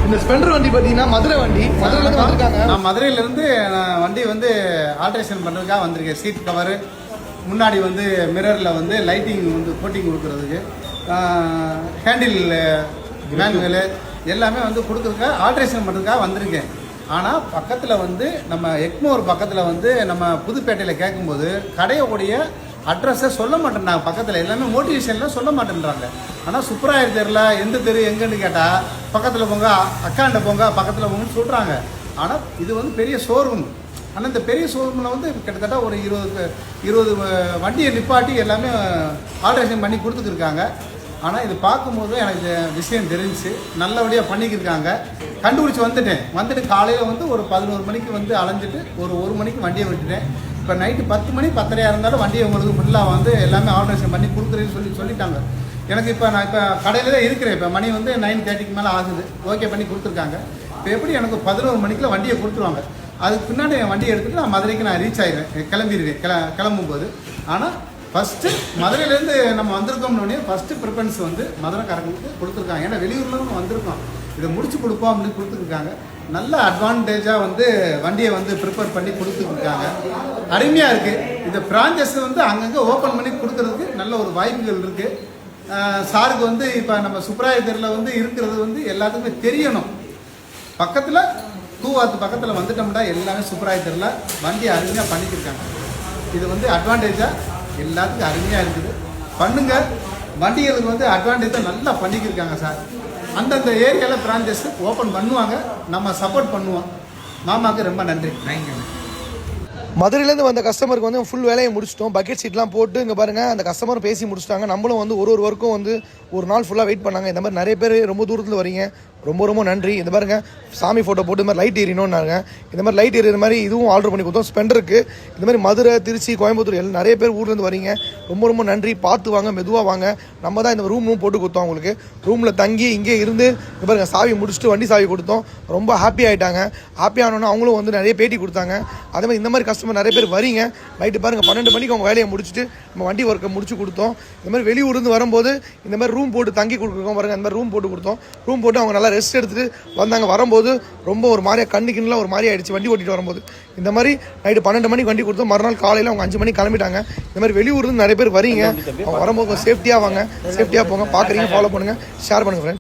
இந்த ஸ்பெண்டர் வண்டி பார்த்தீங்கன்னா மதுரை வண்டி, மதுரையிலேருந்து வந்திருக்காங்க. நான் மதுரையிலேருந்து வண்டி வந்து ஆல்ட்ரேஷன் பண்ணுறதுக்காக வந்திருக்கேன். சீட் கவரு, முன்னாடி வந்து மிரரில் வந்து லைட்டிங் வந்து கோட்டிங் கொடுக்கறதுக்கு, ஹேண்டில் மேனுவலு எல்லாமே வந்து கொடுக்குறதுக்காக ஆல்ட்ரேஷன் பண்ணுறதுக்காக வந்திருக்கேன். ஆனால் பக்கத்தில் வந்து நம்ம எக்மோர் பக்கத்தில் வந்து நம்ம புதுப்பேட்டையில் கேட்கும்போது கடையோடைய அட்ரஸை சொல்ல மாட்டேன்றாங்க. பக்கத்தில் எல்லாமே மோட்டிவேஷன்லாம் சொல்ல மாட்டேன்றாங்க. ஆனால் சுப்பராயர் தெருல எந்த தெரு எங்கன்னு கேட்டால் பக்கத்தில் போங்க, அக்காண்ட போங்க, பக்கத்தில் போங்கன்னு சொல்கிறாங்க. ஆனால் இது வந்து பெரிய ஷோரூம். ஆனால் இந்த பெரிய ஷோரூமில் வந்து கிட்டத்தட்ட ஒரு 20 வண்டியை நிப்பாட்டி எல்லாமே ஆல்ட்ரேஷன் பண்ணி கொடுத்துருக்காங்க. ஆனால் இது பார்க்கும்போது எனக்கு விஷயம் தெரிஞ்சு நல்லபடியாக பண்ணிக்கிருக்காங்க. கண்டுபிடிச்சி வந்துட்டு காலையில் வந்து ஒரு 11 மணிக்கு வந்து அலைஞ்சிட்டு ஒரு 1 மணிக்கு வண்டியை விட்டுட்டேன். இப்போ நைட்டு 10 மணி 10:30 இருந்தாலும் வண்டியை உங்களுக்கு ஃபுல்லாக வந்து எல்லாமே ஆல்ட்ரேஷன் பண்ணி கொடுக்குறேன்னு சொல்லிட்டாங்க. எனக்கு நான் இப்போ கடையில் தான் இருக்கிறேன். இப்போ மணி வந்து 9:30க்கு மேலே ஆகுது. ஓகே பண்ணி கொடுத்துருக்காங்க. இப்போ எப்படி எனக்கு 11 மணிக்குள்ள வண்டியை கொடுத்துருவாங்க. அதுக்கு பின்னாடி என் வண்டியை எடுத்துகிட்டு நான் மதுரைக்கு நான் ரீச் ஆகிடுவேன், கிளம்பிடுவேன். கிளம்பும்போது ஆனால் ஃபஸ்ட்டு மதுரையிலேருந்து நம்ம வந்திருக்கோம்னு ஃபஸ்ட்டு ப்ரிஃபரன்ஸ் வந்து மதுரைக்காரங்களுக்கு கொடுத்துருக்காங்க. ஏன்னா வெளியூர்லேருந்து வந்திருக்கோம், இதை முடிச்சு கொடுப்போம் அப்படின்னு கொடுத்துருக்காங்க. நல்ல அட்வான்டேஜாக வந்து வண்டியை வந்து ப்ரிப்பேர் பண்ணி கொடுத்துருக்காங்க. அருமையாக இருக்குது. இந்த பிரான்ச்சஸ் வந்து அங்கங்கே ஓப்பன் பண்ணி கொடுக்கறதுக்கு நல்ல ஒரு வாய்ப்புகள் இருக்குது. சாருக்கு வந்து இப்போ நம்ம சுப்ராயத்தில் வந்து இருக்கிறது வந்து எல்லாத்துக்குமே தெரியணும். பக்கத்தில் தூவாத்து பக்கத்தில் வந்துட்டோம்னா எல்லாமே சுப்ராயத்தில் வண்டி அருமையாக பண்ணிக்கிருக்காங்க. இது வந்து அட்வான்டேஜாக எல்லாத்துக்கும் அருமையாக இருக்குது. பண்ணுங்க, வண்டிகளுக்கு வந்து அட்வான்டேஜாக நல்லா பண்ணிக்கிருக்காங்க சார். அந்தந்த ஏரியாவில் பிரான்ச்சஸ் ஓப்பன் பண்ணுவாங்க, நம்ம சப்போர்ட் பண்ணுவோம். மாமாவுக்கு ரொம்ப நன்றி. தேங்க்யூ. மதுரையிலேருந்து வந்த கஸ்டமருக்கு வந்து ஃபுல் வேலையை முடிச்சிட்டோம். பக்கெட் சீட்லாம் போட்டு இங்கே பாருங்கள், அந்த கஸ்டமர் பேசி முடிச்சிட்டாங்க. நம்மளும் வந்து ஒரு ஒர்க்கும் வந்து ஒரு நாள் ஃபுல்லாக வெயிட் பண்ணாங்க. இந்த மாதிரி நிறைய பேர் ரொம்ப தூரத்தில் வரீங்க, ரொம்ப நன்றி. இந்த பாருங்க சாமி ஃபோட்டோ போட்டு இந்த மாதிரி லைட் எரியணும்னாங்க. இந்த மாதிரி லைட் எரியற மாதிரி இதுவும் ஆர்டர் பண்ணி கொடுத்தோம். ஸ்பெண்டருக்கு இந்த மாதிரி மதுரை, திருச்சி, கோயம்புத்தூர் எல்லாம் நிறைய பேர் ஊர்லேருந்து வரீங்க. ரொம்ப நன்றி. பார்த்து வாங்க, மெதுவாக வாங்க. நம்ம தான் இந்த ரூமும் போட்டு கொடுத்தோம் உங்களுக்கு. ரூமில் தங்கி இங்கே இருந்து இந்த பாருங்க சாவி முடிச்சுட்டு வண்டி சாவி கொடுத்தோம். ரொம்ப ஹாப்பி ஆகிட்டாங்க. ஹாப்பி ஆனோன்னா அவங்களும் வந்து நிறைய பேட்டி கொடுத்தாங்க. அதே மாதிரி இந்த மாதிரி கஸ்டமர் நிறைய பேர் வரீங்க. நைட்டு பாருங்கள் 12 மணிக்கு அவங்க வேலையை முடிச்சுட்டு நம்ம வண்டி ஒர்க்கை முடிச்சு கொடுத்தோம். இந்த மாதிரி வெளியூர்லேருந்து வரும்போது இந்த மாதிரி ரூம் போட்டு தங்கி கொடுக்குறோம் பாருங்கள். இந்த மாதிரி ரூம் போட்டு கொடுத்தோம். ரூம் போட்டு அவங்க நல்லா ரெஸ்ட் எடுத்துட்டு வந்தாங்க. வரும்போது ரொம்ப ஒரு மாதிரியாக கண்ணுக்குலாம் ஒரு மாதிரி ஆயிடுச்சு வண்டி ஓட்டிட்டு வரும்போது. இந்த மாதிரி நைட்டு 12 மணிக்கு வண்டி கொடுத்தோம். மறுநாள் காலையில் அவங்க 5 மணிக்கு கிளம்பிட்டாங்க. இந்த மாதிரி வெளியூர்லேருந்து நிறைய பேர் வரீங்க. அவங்க வரும்போது சேஃப்டியாக வாங்க, சேஃப்டியாக போங்க. பார்க்குறீங்க, ஃபாலோ பண்ணுங்கள், ஷேர் பண்ணுங்கள் ஃப்ரெண்ட்.